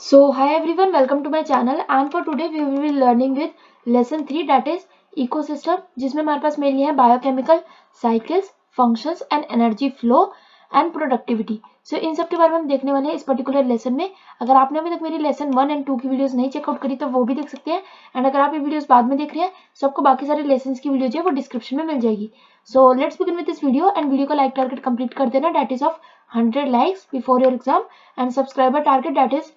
So hi everyone, welcome to my channel and for today we will be learning with lesson 3 that is ecosystem जिसमें हमारे पास mainly है biochemical cycles functions and energy flow and productivity. So इन सब के बारे में हम देखने वाले हैं इस पर्टिकुलर लेसन में। अगर आपने अभी तक मेरी लेसन 1 एंड 2 की वीडियोस नहीं चेकआउट करी तो वो भी देख सकते हैं एंड अगर आप ये वीडियोस बाद में देख रहे हैं तो आपको बाकी सारे लेसन की वीडियो जो है वो डिस्क्रिप्शन में मिल जाएगी। So let's begin with this video and video का लाइक टारगेट कंप्लीट कर देना that is of 100 likes before your exam and subscriber target that is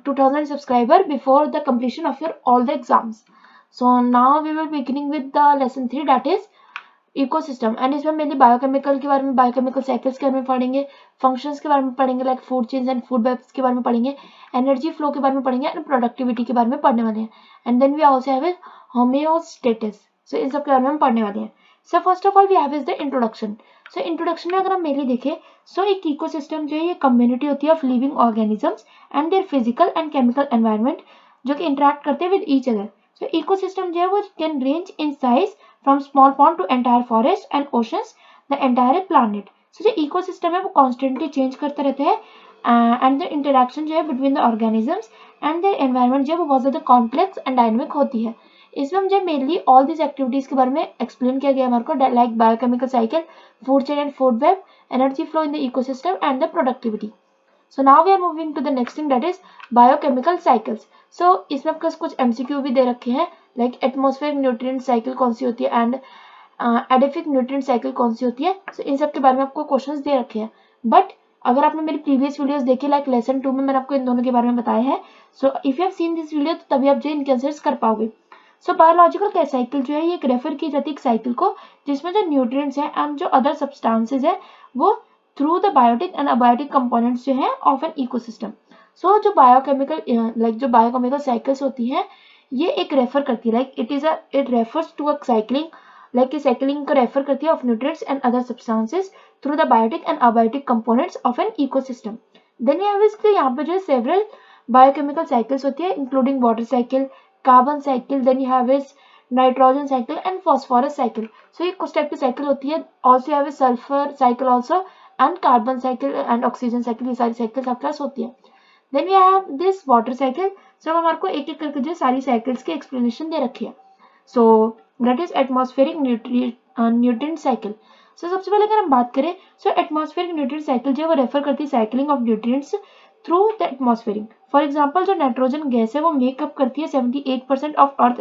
2000 subscriber before the completion of your all the exams. So now we will be beginning with the lesson 3 that is ecosystem and इसमें mainly biochemical के बारे में biochemical cycles के बारे में पढ़ेंगे, functions के बारे में पढ़ेंगे like food chains and food webs के बारे में पढ़ेंगे, एनर्जी फ्लो के बारे में पढ़ेंगे एंड प्रोडक्टिविटी के बारे में पढ़ने वाले हैं and then we also have homeostasis. So इन सब के बारे में हम पढ़ने वाले हैं। So first of all we have is the introduction. So introduction में अगर हम मेनली देखें सो एक इकोसिस्टम जो है ये कम्युनिटी होती है of living organisms and their physical and chemical environment जो कि इंटरेक्ट करते हैं with each other. So ecosystem जो है वो can range in size from small pond to entire forest and oceans, the entire planet. So जो ecosystem है वो constantly change करते रहते हैं and the interaction जो है between the organisms and their environment जो है वो बहुत ज़्यादा complex and dynamic होती है। इसमें मुझे mainly all these activities के बारे में explain किया गया है हमारे को like biochemical cycle, food chain and food web, energy flow in the ecosystem and the productivity. So now we are moving to the next thing that is biochemical cycles. So इसमें आपको कुछ MCQ भी दे रखे हैं like atmospheric nutrient cycle कौन सी होती है and edaphic nutrient cycle कौन सी होती है। सो इन सब के बारे में आपको क्वेश्चंस दे रखे हैं बट अगर आपने मेरी प्रीवियस वीडियोस देखी लाइक लेसन 2 में मैंने आपको इन दोनों के बारे में बताया है। So if you have seen this video तो तभी आप जो इनके आंसर्स कर पाओगे। सो बायोलॉजिकल साइकिल जो है ये एक रेफर की जाती है एक साइकिल को जिसमें जो न्यूट्रिएंट्स हैं एंड जो अदर सब्सटेंसेस है वो through the biotic and abiotic components जो है ऑफ एन इकोसिस्टम। सो जो बायोकेमिकल लाइक जो बायोकेमिकल साइकिल्स होती हैं ये एक रेफर करती है like it refers to a cycling like cycling को रेफर करती है of nutrients and other substances through the biotic and abiotic components of an ecosystem. Then यहाँ पे जो है सेवरल बायोकेमिकल साइकिल्स होती है including water cycle, carbon cycle, then you have is nitrogen cycle and phosphorus cycle. So ये कुछ type की cycle होती है। Also have sulphur cycle also and carbon cycle and oxygen cycle, ये सारी cycles आपके पास होती है। Then we have this water cycle. So हमारे को एक एक करके जो सारी साइकिल्स के एक्सप्लेनेशन दे रखी है। So that is atmospheric nutrient cycle. So सबसे पहले अगर हम बात करें सो एटमॉस्फेरिक न्यूट्रिएंट साइकिल जो है वो रेफर करती है cycling of nutrients through the atmospheric. For example जो नाइट्रोजन गैस है वो मेकअप करती है 78% of earth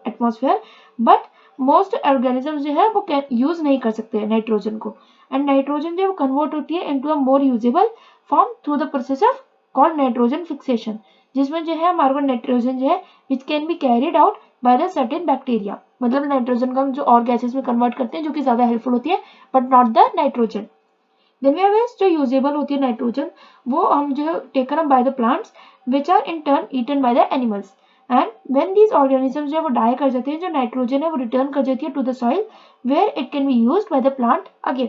atmosphere but most organisms जो है वो यूज नहीं कर सकते नाइट्रोजन को एंड नाइट्रोजन जो है वो कन्वर्ट होती है into a more usable form through the process of called nitrogen fixation जिसमें जो है हमारे को नाइट्रोजन जो है which can be carried out by the certain bacteria. मतलब नाइट्रोजन को हम जो और गैसेस में कन्वर्ट करते हैं जो कि ज्यादा हेल्पफुल होती है but not the nitrogen. Then we have जो यूजेबल होती है नाइट्रोजन वो हम जो है taken up by the plants which are in turn eaten by the animals and when these organisms जो है वो डाई कर जाते हैं जो नाइट्रोजन है वो रिटर्न कर जाती है to the soil where it can be used by the plant again.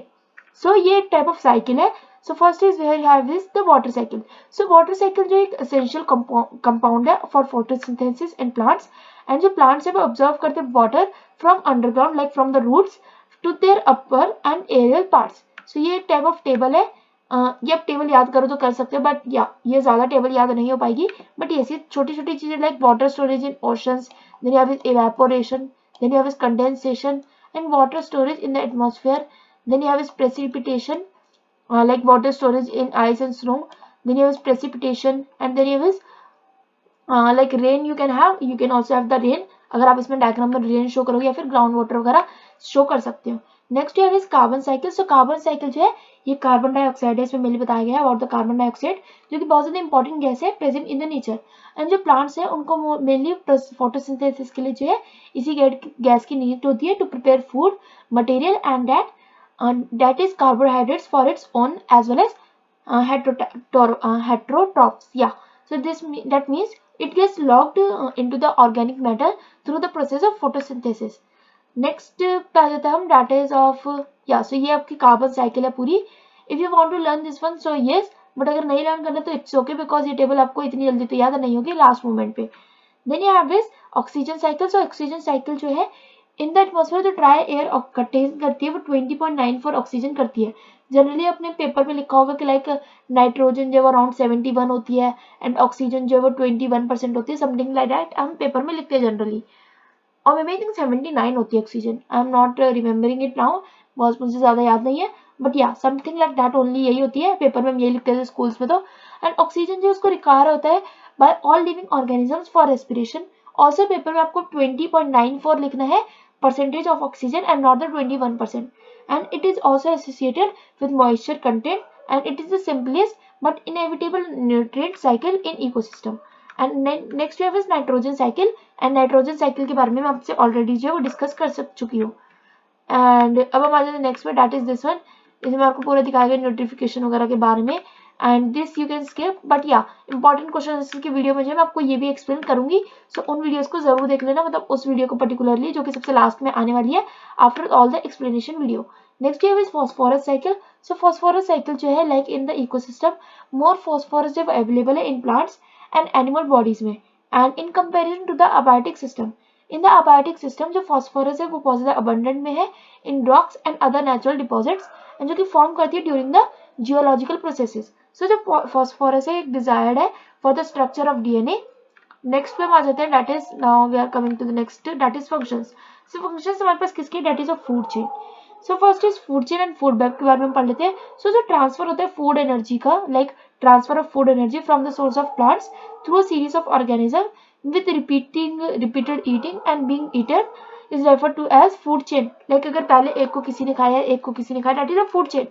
So ये एक टाइप ऑफ साइकिल है। So first is where you have is the water cycle. So water cycle जो एक एसेंशियल कंपाउंड है for photosynthesis in plants and जो plants है वो observe करते हैं water from underground like from the roots to their upper and aerial parts. So ये एक टाइप ऑफ टेबल है। ये आप टेबल याद करो तो कर सकते हो बट या ये ज्यादा टेबल याद नहीं हो पाएगी बट ये छोटी छोटी चीजें like water storage in oceans, then you have evaporation, then you have condensation and water storage in the atmosphere, then you have is precipitation like water storage in ice and snow, then you have precipitation and then you have is like rain you can also have the rain। अगर आप इसमें diagram में rain show करोगे या फिर ground water वगैरह show कर सकते हो। Next you have is carbon cycle. So carbon cycle जो है ये कार्बन डाइऑक्साइड है, इसमें मेनली बताया गया है अबाउट द कार्बन डाइऑक्साइड जो कि बहुत ज्यादा इंपॉर्टेंट गैस है present in the nature and जो प्लांट्स है उनको मेनली फोटोसिंथेसिस के लिए जो है इसी गैस की नीड होती है to prepare food material and that is carbohydrates for its own as well as heterotrophs। Yeah, so that means it gets locked into the organic matter through the process of photosynthesis। Next पे आ जाता है हम that is of या सो ये आपकी carbon cycle है पूरी। If you want to learn this one so yes but अगर नहीं लर्न करना तो इट्स ओके बिकॉज ये टेबल आपको इतनी जल्दी तो याद नहीं होगी लास्ट मोमेंट पे। Then you have this oxygen cycle. So oxygen cycle जो है इन द एटमॉस्फेयर जो ड्राई एयर कंटेन करती है वो 20.94 ऑक्सीजन करती है। जनरली अपने पेपर में लिखा होगा कि लाइक नाइट्रोजन जो है अराउंड 71 होती है एंड ऑक्सीजन जो है वो 21% होती है, समथिंग लाइक दैट हम पेपर में लिखते हैं जनरली। और मे बी आई थिंक 79 होती है oxygen, I am not remembering it now, बहुत मुझे ज़्यादा याद नहीं है, बट या समथिंग लाइक दैट ओनली, यही होती है पेपर में, हम यही लिखते थे स्कूल्स में तो। एंड ऑक्सीजन जो उसको रिक्वायर होता है by all living organisms for respiration. Also paper में आपको 20.94 लिखना है percentage of oxygen and not the 21%, and it is also associated with moisture content, and it is the simplest but inevitable nutrient cycle in ecosystem. And next wave is nitrogen cycle, and nitrogen cycle के बारे में मैं आपसे already जो है वो discuss कर चुकी हूँ। एंड अब हम आ जाते हैं नेक्स्ट में, दैट इज दिस वन। इसमें आपको पूरा दिखाया गया न्यूट्रिफिकेशन वगैरह के बारे में, and this you can skip, but या इंपॉर्टेंट क्वेश्चन की वीडियो में जो है मैं आपको ये भी एक्सप्लेन करूंगी, सो उन वीडियोस को जरूर देख लेना, मतलब उस वीडियो को पर्टिकुलरली जो कि सबसे लास्ट में आने वाली है after all the explanation video. Next wave is phosphorus cycle. So phosphorus cycle जो है like in the ecosystem more phosphorus जो अवेलेबल है in plants and animal bodies में, and in comparison to the abiotic system. In the abiotic system जो phosphorus है वो बहुत ज्यादा अबंडेंट में है in rocks and other natural deposits, जो कि फॉर्म करती है ड्यूरिंग द जियोलॉजिकल प्रोसेसेस। सो जो फॉस्फोरस है एक डिजायर्ड है for the structure of DNA. Next पे हम आ जाते हैं, that is now we are coming to the next, that is functions. So functions हमारे पास किसके, that is of food chain. So first is food chain and food web के बारे में हम पढ़ लेते हैं। सो जो ट्रांसफर होता है फूड एनर्जी का, like transfer of food energy from the source of plants through a series of organism with repeated eating and being eaten is referred to as food chain. Like अगर पहले एक को किसी ने खाया एक को किसी ने खाया, that is a food chain.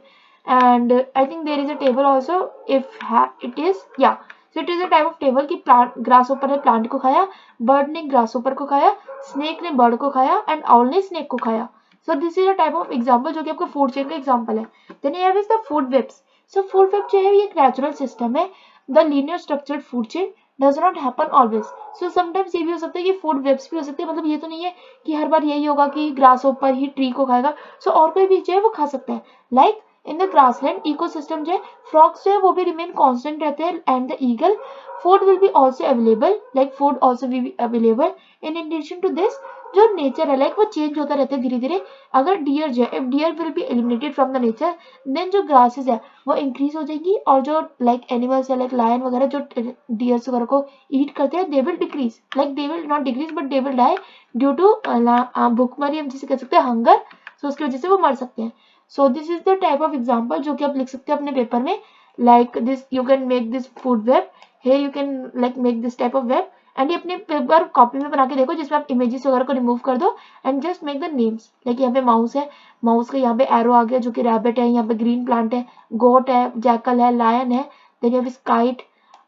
And I think there is a table also, if it is, yeah, so it is a type of table कि plant grasshopper ने plant को खाया, bird ने grasshopper को खाया, snake ने bird को खाया and owl ने snake को खाया. So this is a type of example जो कि आपको food chain का example है. Then here is the food webs. So food web जो है ये एक natural system है. The linear structured food chain does not happen always. So sometimes ये भी हो सकता है कि फूड वेब्स भी हो सकते हैं, मतलब ये तो नहीं है कि हर बार यही होगा कि ग्रास ऊपर ही ट्री को खाएगा, सो और कोई भी जो है वो खा सकता है। Like in the grassland ecosystem जो है फ्रॉग्स जो है वो भी रिमेन कांस्टेंट रहते हैं, and the eagle food will be also available, like food also will be available in addition to this. जो नेचर है लाइक वो चेंज होता रहता है धीरे धीरे। अगर डियर जो है, if deer will be eliminated from the nature, then जो ग्रासेस है वो इंक्रीज हो जाएंगी, और जो लाइक एनिमल्स है लाइक लायन वगैरह जो डियर्स वगैरह को ईट करते हैं, they will decrease, like they will not decrease but they will die due to भूखमरी, हम जिसे कह सकते हैं हंगर, सो उसकी वजह से वो मर सकते हैं। So this is the type of example जो कि आप लिख सकते हैं अपने पेपर में, like this you can make this food web, here you can like make this type of web, and ये अपने पेपर कॉपी में बना के देखो जिसमें आप इमेजेस वगैरह को रिमूव कर दो and just make the names, like यहाँ पे माउस है, माउस का यहाँ पे एरो आ गया जो कि रैबिट है, यहाँ पे ग्रीन प्लांट है, गोट है, जैकल है, लायन है, देन यहाँ पे काइट,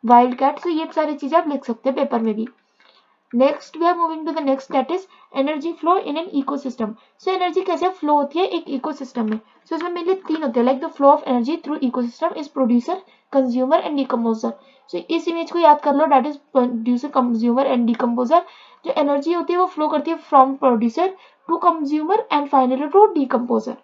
वाइल्ड कैट, सो ये सारी चीजें आप लिख सकते हैं पेपर में भी। Next we are moving to the next, that is energy flow in an ecosystem. So energy कैसे फ्लो होती है एक इकोसिस्टम में, सो इसमें मेनली तीन होते हैं, like the flow of energy through ecosystem is producer, consumer and decomposer. So इस इमेज को याद कर लो, that is producer, consumer and decomposer. जो एनर्जी होती है वो फ्लो करती है from producer to consumer and finally to decomposer.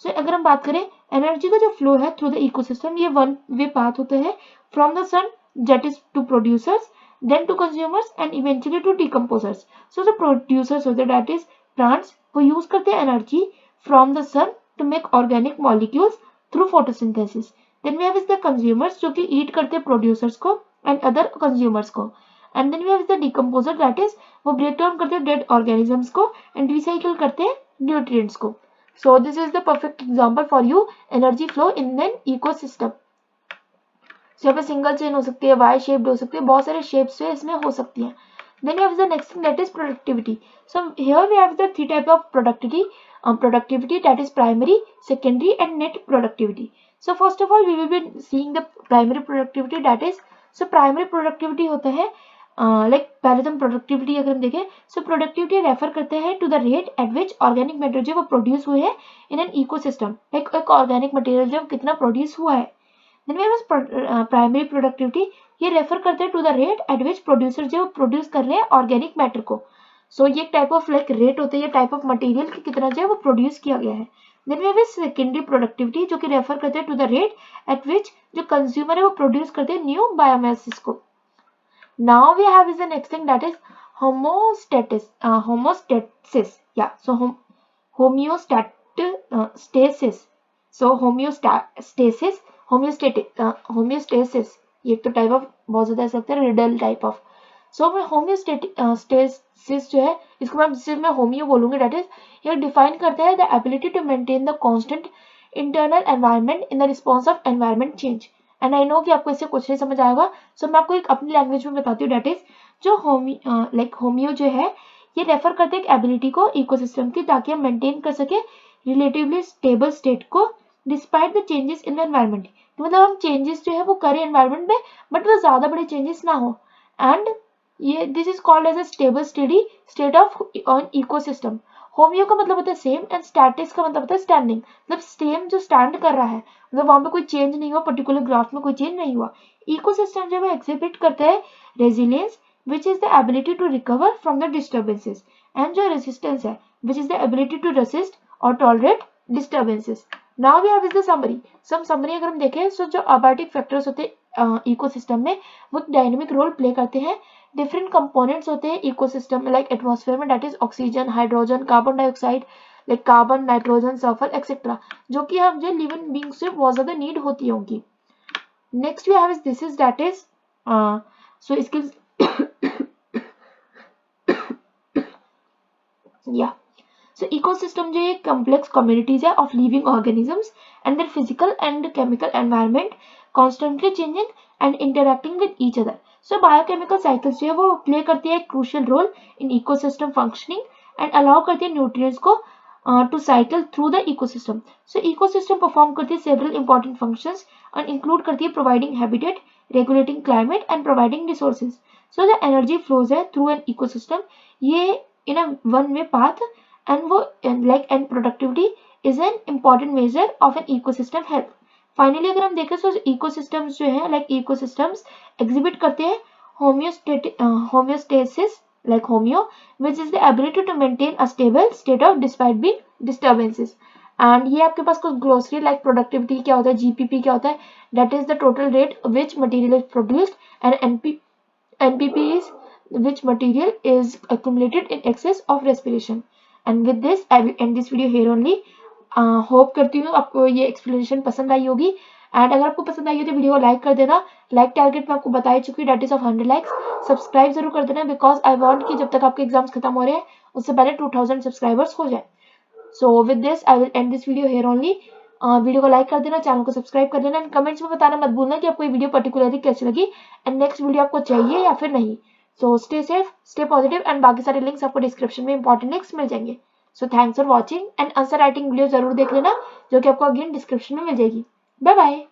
So अगर हम बात करें एनर्जी का जो फ्लो है थ्रू द इकोसिस्टम, ये वन वे पाथ होता है from the sun that is to producers, then to consumers and eventually to decomposers. So the producers होते हैं that is plants, वो use करते हैं energy from the sun to make organic molecules through photosynthesis. Then we have is the consumers जो कि eat करते हैं producers को and other consumers को. And then we have is the decomposer that is वो break down करते हैं dead organisms को and recycle करते हैं nutrients को. So this is the perfect example for you, energy flow in an ecosystem. यहाँ पे सिंगल चेन हो सकती है, वाई शेप्ड हो सकती है, बहुत सारे शेप्स है इसमें हो सकती हैं। Then you have the next thing that is productivity. So here we have the three type of productivity that is primary, secondary and net productivity. So first of all we will be seeing the primary productivity, that is so primary productivity होता है like पहले तो हम productivity अगर हम देखें, so productivity refer करते हैं to the rate at which organic matter जो वो प्रोड्यूस हुए हैं in an ecosystem, like एक organic material जो कितना प्रोड्यूस हुआ है। Then we have primary productivity, ये रेफर करते हैं to the rate at which producer जो प्रोड्यूस कर रहे हैं ऑर्गेनिक मैटर को। सो ये टाइप ऑफ लाइक रेट होता है, ये टाइप ऑफ मटेरियल की कितना जो है वो प्रोड्यूस किया गया है। Then we have secondary productivity जो कि रेफर करते हैं to the rate at which जो कंज्यूमर है वो प्रोड्यूस करते हैं न्यू बायोमास को। Now we have is the next thing that is homeostasis. Yeah so homeostasis, so homeostasis ये तो टाइप ऑफ बहुत ज्यादा ऐसा लगता है रिडल टाइप ऑफ। सो मैं होम्योस्टेसिस जो है इसको मैं होम्यो बोलूंगी, डेट इज ये डिफाइन करता है the ability to maintain the constant internal environment in the response of environment change. And I know कि आपको इससे कुछ नहीं समझ आएगा, सो मैं आपको एक अपनी लैंग्वेज में बताती हूँ, डेट इज जो होम्यो जो है ये रेफर करते हैं एक एबिलिटी को इकोसिस्टम की, ताकि हम मेंटेन कर सके रिलेटिवली स्टेबल स्टेट को despite the changes in the environment. मतलब हम चेंजेस जो है वो करें एनवायरनमेंट में, बट वो ज्यादा बड़े चेंजेस ना हो। एंड ये this is called as a stable steady state of on ecosystem. Homeo का मतलब होता है सेम एंड स्टैटिस का मतलब होता है स्टैंडिंग, मतलब सेम जो स्टैंड कर रहा है, मतलब वहां पे कोई चेंज नहीं हुआ, पर्टिकुलर ग्राफ में कोई चेंज नहीं हुआ। इकोसिस्टम जो है एग्जिबिट करता है resilience which is the ability to recover from the disturbances, and जो resistance है which is the ability to resist or tolerate disturbances. Now we have is the summary. Some summary अगर हम देखें तो जो abiotic factors होते हैं ecosystem में वो डायनेमिक रोल प्ले करते हैं। डिफरेंट कंपोनेंट्स होते हैं इकोसिस्टम में, लाइक एटमॉस्फेयर में that is oxygen, hydrogen, carbon dioxide, like carbon, nitrogen, sulphur etcetera, जो कि हम जो लिविंग बींग्स से बहुत ज्यादा नीड होती होंगी। Next we have is this is that is so इसके या सो इकोसिस्टम जो एक कॉम्प्लेक्स कम्युनिटीज है of living organisms and their physical and chemical environment constantly changing and interacting with each other. So biochemical cycles जो है वो play करती है एक crucial role in ecosystem functioning and allow करती है न्यूट्रिएंट्स को to cycle through the ecosystem. So ecosystem perform करती है several important functions and include करती है providing habitat, regulating climate and providing resources. So the energy flows है through an ecosystem, ये in a one way path, and वो and productivity is an important measure of an ecosystem health. Finally अगर हम देखें तो ecosystems जो है ecosystems exhibit करते हैं homeostasis like homeo, which is the ability to maintain a stable state of despite being disturbances. And ये आपके पास कुछ ग्लोसरी लाइक प्रोडक्टिविटी क्या होता है, जीपीपी क्या होता है, that is the total rate which material is produced, and NPP is which material is accumulated in excess of respiration. And with this I will end this video here only. Hope करती हूँ आपको ये explanation पसंद आई होगी, and अगर आपको पसंद आई हो तो वीडियो को लाइक कर देना। लाइक टारगेट मैं आपको बता चुकी, that is of 100 likes. Subscribe जरूर कर देना, बिकॉज आई वांट कि जब तक आपके एग्जाम्स खत्म हो रहे हैं उससे पहले 2000 सब्सक्राइबर्स हो जाए। So with this I will and this video here only. Video को लाइक कर देना, चैनल को सब्सक्राइब कर देना, एंड कमेंट्स में बताना मत भूलना कि आपको ये वीडियो पर्टिकुलरली कैसी लगी एंड नेक्स्ट वीडियो आपको चाहिए या फिर नहीं। So stay safe, stay positive, and बाकी सारे लिंक्स आपको डिस्क्रिप्शन में इंपॉर्टेंट लिंक्स मिल जाएंगे। So thanks for watching, and answer writing video जरूर देख लेना जो कि आपको अगेन डिस्क्रिप्शन में मिल जाएगी। Bye bye.